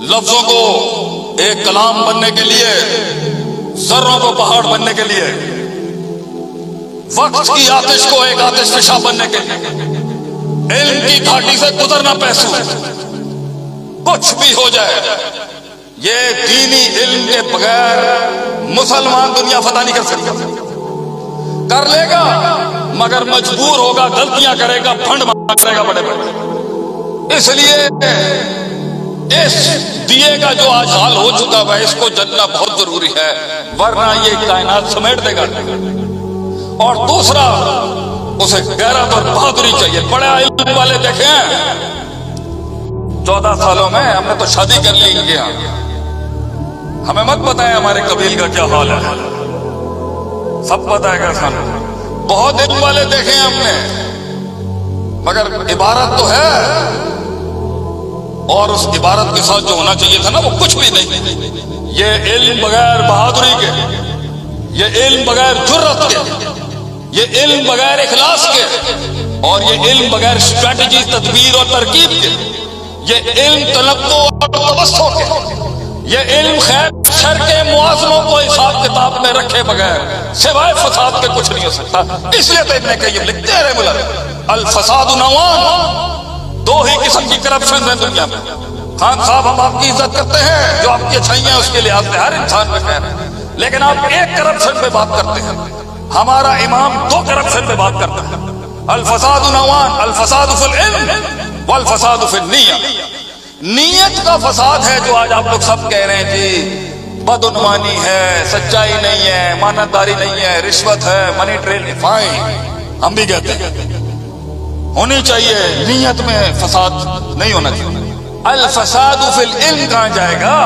لفظوں کو ایک کلام بننے کے لیے، ذروں کو پہاڑ بننے کے لیے، وقت کی آتش کو ایک آتش فشاں بننے کے لیے، علم کی گھاٹی سے گزرنا پیسوں کچھ بھی ہو جائے، یہ دینی علم کے بغیر مسلمان دنیا فتح نہیں کر سکتا۔ کر لے گا مگر مجبور ہوگا، غلطیاں کرے گا، پھنڈ مارے گا بڑے بڑے۔ اس لیے اس دیے کا جو آج حال ہو چکا ہے اس کو جلنا بہت ضروری ہے، ورنہ یہ کائنات سمیٹ دے گا۔ اور دوسرا، اسے غیرت اور بہادری چاہیے۔ بڑے علم والے دیکھیں، 14 سالوں میں ہم نے تو شادی کر لی ان کے یہاں، ہمیں مت بتائیں ہمارے قبیل کا کیا حال ہے، سب پتہ ہے کیسا۔ بہت علم والے دیکھیں ہم نے، مگر عبارت تو ہے، اور اس عبارت کے ساتھ جو ہونا چاہیے تھا نا وہ کچھ بھی نہیں۔ یہ علم بغیر بہادری کے، یہ علم بغیر جرت کے، یہ علم بغیر اخلاص کے، اور یہ علم بغیر اسٹریٹجی، تدبیر اور ترکیب کے، یہ علم تنقع اور توسع کے، یہ علم خیر شر کے موازنوں کو حساب کتاب میں رکھے بغیر سوائے فساد کے کچھ نہیں ہو سکتا۔ اس لیے تو ابن قیم لکھتے ہیں رحمہ اللہ، الفساد نوعان، دو ہی قسم کی کرپشن ہیں دنیا میں۔ خان صاحب ہم آپ کی عزت کرتے ہیں، جو آپ کی اچھائیاں اس کے لحاظ سے ہر انسان میں خیر ہے، لیکن آپ ایک کرپشن پہ بات کرتے ہیں، ہمارا امام 2 کرپشن پہ بات کرتا ہے۔ الفساد نوعان، الفساد فی العلم والفساد فی النیہ۔ نیت کا فساد ہے جو آج آپ لوگ سب کہہ رہے ہیں جی بدعنوانی ہے، سچائی نہیں ہے، امانتداری نہیں ہے، رشوت ہے، منی ٹریل، فائن، ہم بھی کہتے ہیں ہونی چاہیے، نیت میں فساد نہیں ہونا چاہیے۔ الفساد فی العلم کہاں جائے گا؟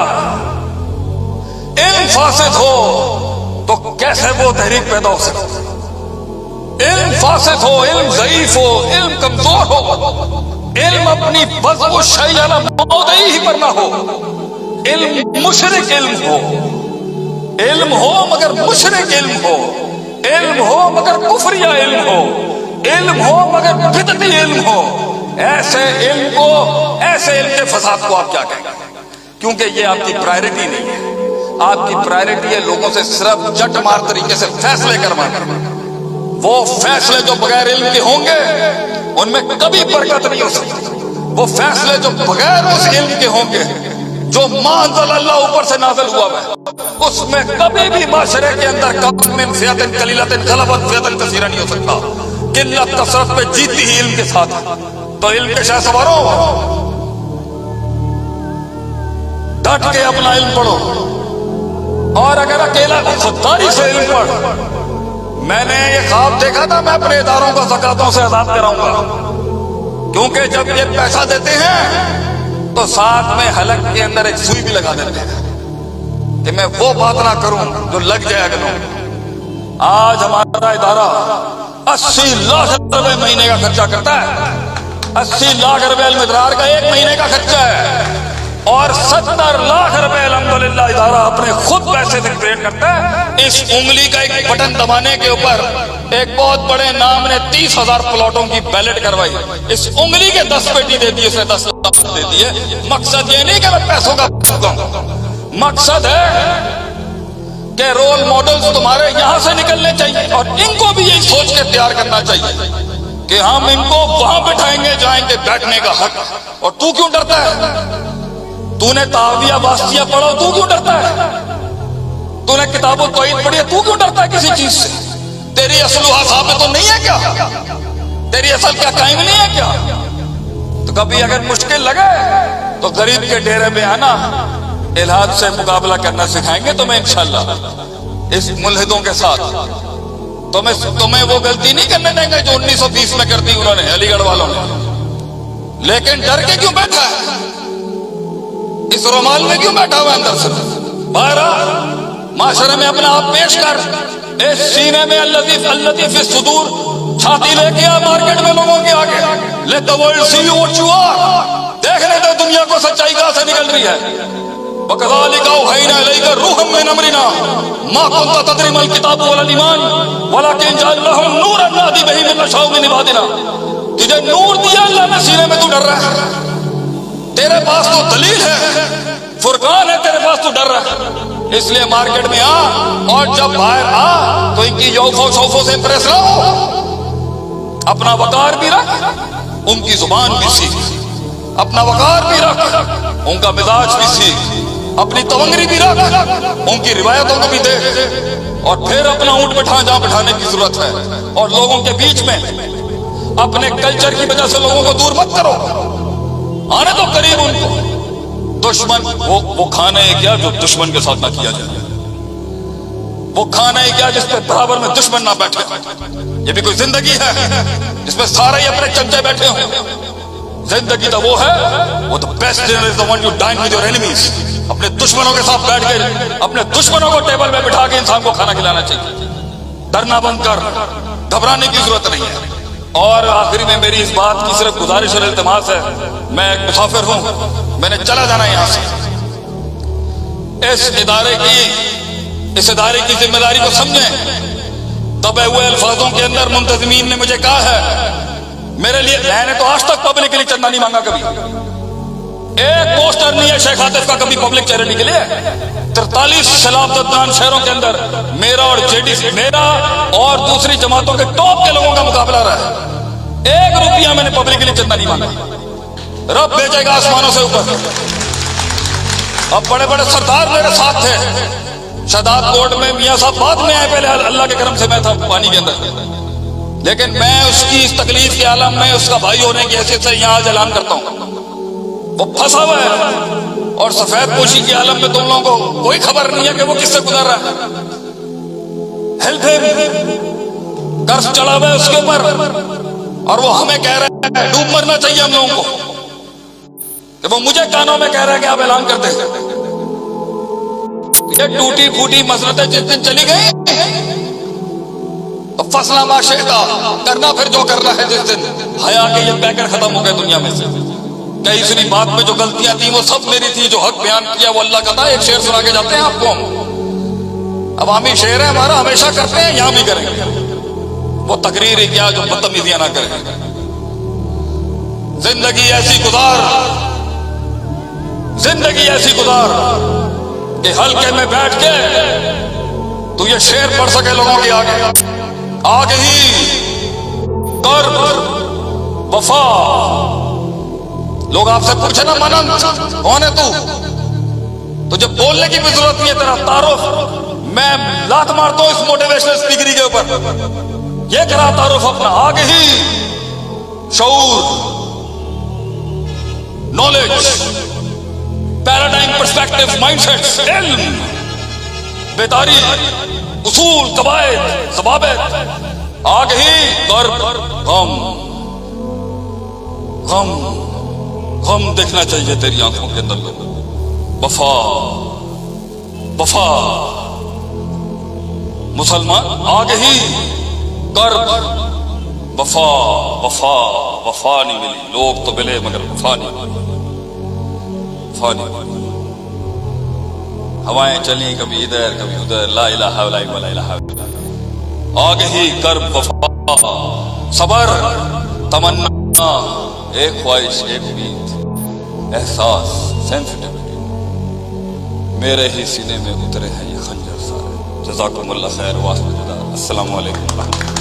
علم فاسد ہو تو کیسے وہ تحریک پیدا ہو سکتی؟ علم فاسد ہو، علم ضعیف ہو، علم کمزور ہو، علم اپنی وضع و شیء علی موضعی ہی پر نہ ہو، علم مشرک علم ہو، علم ہو مگر مشرک علم ہو، علم ہو مگر کفریہ علم ہو، علم ہو مگر بدعتی علم ہو، ایسے علم کو، ایسے علم کے فساد کو آپ کیا کہیں گے؟ کیونکہ یہ آپ کی پرائرٹی نہیں ہے۔ آپ کی پرائرٹی ہے لوگوں سے صرف جٹ مار طریقے سے فیصلے کروانا۔ وہ فیصلے جو بغیر علم کے ہوں گے ان میں کبھی برکت نہیں ہو سکتی۔ وہ فیصلے جو بغیر اس علم کے ہوں گے جو ما انزل اللہ اوپر سے نازل ہوا ہے، اس میں کبھی بھی معاشرے کے اندر کم من فئۃ قلیلۃ غلبت فئۃ کثیرہ نہیں ہو سکتا۔ قلت کثرت پہ جیتی ہی علم کے ساتھ ہے۔ تو علم کے شاہ سواروں، ڈٹ کے اپنا علم پڑھو، اور اگر اکیلا خودداری سے علم پڑھ۔ میں نے یہ خواب دیکھا تھا میں اپنے اداروں کو زکاتوں سے آزاد کراؤں گا، کیونکہ جب یہ پیسہ دیتے ہیں تو ساتھ میں حلق کے اندر ایک سوئی بھی لگا دیتے ہیں کہ میں وہ بات نہ کروں جو لگ جائے اگلوں۔ آج ہمارا ادارہ 80 لاکھ روپے مہینے کا خرچہ کرتا ہے، 80 لاکھ روپے المدرار کا ایک مہینے کا خرچہ ہے، اور 70 لاکھ روپے الحمدللہ ادارہ اپنے خود پیسے سے کریٹ کرتا ہے۔ اس انگلی کا ایک بٹن دبانے کے اوپر ایک بہت بڑے نام نے 30,000 پلاٹوں کی بیلٹ کروائی، اس انگلی کے 10 پیٹی دے دی، اس نے 10 لاکھ دے دیے۔ مقصد یہ نہیں کہ میں پیسوں کا مقصد ہے کہ رول ماڈلز تمہارے یہاں سے نکلنے چاہیے، اور ان کو بھی یہی سوچ کے تیار کرنا چاہیے کہ ہم ان کو وہاں بٹھائیں گے جائیں گے بیٹھنے کا حق۔ اور تو کیوں ڈرتا ہے؟ تو نے تعویہ واسطیہ پڑھو، تو کیوں ڈرتا ہے؟ تو نے کتاب التوحید پڑھی ہے، تو کیوں ڈرتا ہے کسی چیز سے؟ تیری اصلحہ ثابت تو نہیں ہے کیا؟ تیری اصل کیا قائم نہیں ہے کیا؟ تو کبھی اگر مشکل لگے تو غریب کے ڈیرے میں آنا، الہاد سے مقابلہ کرنا سکھائیں گے تمہیں انشاءاللہ۔ اس ملحدوں کے ساتھ تمہیں وہ غلطی نہیں کرنے دیں گے جو 1920 میں کر دی انہوں نے، علی گڑھ والوں نے۔ لیکن ڈر کے کیوں بیٹھا ہے؟ اس رومال میں کیوں بیٹھا ہوا اندر سے؟ بہرحال معاشرے میں اپنا آپ پیش کر، اس سینے میں الذی فی الصدور، چھاتی لے کے آ مارکیٹ میں لوگوں کے آگے، let the world see you what you are، دیکھنے دے دنیا کو سچائی کہاں سے نکل رہی ہے۔ وَكَذَلِكَ أَوْحَيْنَا إِلَيْكَ رُوحًا مِّنْ أَمْرِنَا مَا كُنْتَ تَدْرِي مَا الْكِتَابُ وَلَا الْإِيمَانُ وَلَكِنْ جَعَلْنَاهُ نُورًا نَهْدِي بِهِ مَن نَّشَاءُ مِنْ عِبَادِنَا۔ تجھے نور دیا اللہ نے، سینے میں تو ڈر رہا ہے؟ تیرے پاس تو دلیل ہے، پاس تو ڈر رہا ہے، اس لیے مارکیٹ میں آ، اور جب باہر آ تو ان کی یوفو شوفو سے امپریس نہ ہو، اپنا وقار بھی رکھ، ان کی زبان بھی سیکھ، اپنا وقار بھی رکھ، ان کا مزاج بھی سیکھ، اپنی تونگری بھی رکھ، ان کی روایتوں کو بھی دیکھ، اور پھر اپنا اونٹ بٹھا جہاں بٹھانے کی ضرورت ہے، اور لوگوں کے بیچ میں اپنے کلچر کی وجہ سے لوگوں کو دور مت کرو، آنے تو قریب ان کو۔ دشمن وہ کھانا ہے کیا جو دشمن کے ساتھ نہ کیا جائے، وہ کھانا ہے کیا جس پہ برابر میں دشمن نہ بیٹھے، یہ بھی کوئی زندگی ہے جس میں سارے ہی اپنے چمچے بیٹھے ہوں؟ زندگی تو وہ ہے، وہ تو best dinner is the one you dine with your enemies, اپنے دشمنوں کے ساتھ بیٹھ کے اپنے دشمنوں کو ٹیبل پہ بٹھا کے انسان کو کھانا کھلانا چاہیے۔ ڈرنا بند کر، گھبرانے کی ضرورت نہیں ہے۔ اور آخری میں میری اس بات کی صرف گزارش اور التماس ہے، میں ایک مسافر ہوں، میں نے چلا جانا ہے یہاں سے، اس ادارے کی ذمہ داری کو سمجھیں۔ دبے ہوئے الفاظوں کے اندر منتظمین نے مجھے کہا ہے، میرے لیے میں نے تو آج تک پبلکلی چندہ نہیں مانگا، کبھی ایک پوسٹر نہیں ہے شیخ عاطف کا کبھی پبلک چیریٹی کے لیے۔ 43 شلابدان شہروں کے اندر میرا اور JDC، میرا اور دوسری جماعتوں کے ٹاپ کے لوگوں کا مقابلہ رہا ہے، 1 روپیہ میں نے پبلکلی چندہ نہیں مانگا۔ رب بھیجے گا آسمانوں سے اوپر۔ اب بڑے بڑے سردار میرے ساتھ تھے، شہداد کوٹ میں میاں صاحب بعد میں آئے، پہلے اللہ کے کرم سے میں تھا پانی کے اندر، لیکن میں اس کی اس تکلیف کے عالم میں اس کا بھائی ہونے کی حیثیت سے یہاں آج اعلان کرتا ہوں، وہ پھنسا ہوا ہے، اور سفید پوشی کے عالم میں تم لوگوں کو کوئی خبر نہیں ہے کہ وہ کس سے گزر رہا ہے۔ ہیلپ ہم، قرض چڑھا ہوا ہے اس کے اوپر، اور وہ ہمیں کہہ رہا ہے، ڈوب مرنا چاہیے ہم لوگوں کو، کہ وہ مجھے کانوں میں کہہ رہا ہے کہ آپ اعلان کر دیں۔ یہ ٹوٹی پھوٹی مسرتیں جس دن چلی گئی، فصلہ ما شئتا، کرنا پھر جو کرنا ہے جس دن، حیا کے یہ پیکر ختم ہو گئے دنیا میں سے۔ کئی سنی بات میں جو غلطیاں تھیں وہ سب میری تھی، جو حق بیان کیا وہ اللہ کا تھا۔ ایک شعر سنا کے جاتے ہیں آپ کو ہم، عوامی شعر ہے ہمارا، ہمیشہ کرتے ہیں، یہاں بھی کریں گے۔ وہ تقریر ہی کیا جو بدتمیزیاں نہ کریں۔ زندگی ایسی گزار، زندگی ایسی گزار کہ حلقے میں بیٹھ کے تو یہ شعر پڑھ سکے لوگوں کے آگے، آگے ہی قرب وفا۔ لوگ آپ سے پوچھے نا مننت کون ہے تو، تجھے بولنے کی بھی ضرورت نہیں ہے، تیرا تعارف میں لات مارتا ہوں اس موٹیویشنل اسپیکری کے اوپر، یہ کرا تعارف اپنا، آگے ہی شعور، knowledge, paradigm, perspective, mind sets, علم، بیداری، اصول، قواعد، ضوابط، آگے ہی قرب، غم دیکھنا چاہیے تیری آنکھوں کے اندر، وفا، وفا، مسلمان آگے ہی قرب، وفا، وفا، وفا نہیں ملی، لوگ تو ملے مگر وفا نہیں ملی، وفا نہیں ملی۔ ہوائیں چلی کبھی ادھر کبھی ادھر، لا الہ الا اللہ ولا الہ الا اللہ، آگے ہی قرب، وفا، صبر، تمنا، ایک خواہش، ایک امید، احساس، سینسٹیوٹی، میرے ہی سینے میں اترے ہیں یہ خنجر سارے۔ جزاکم اللہ خیر، واسطہ، السلام علیکم۔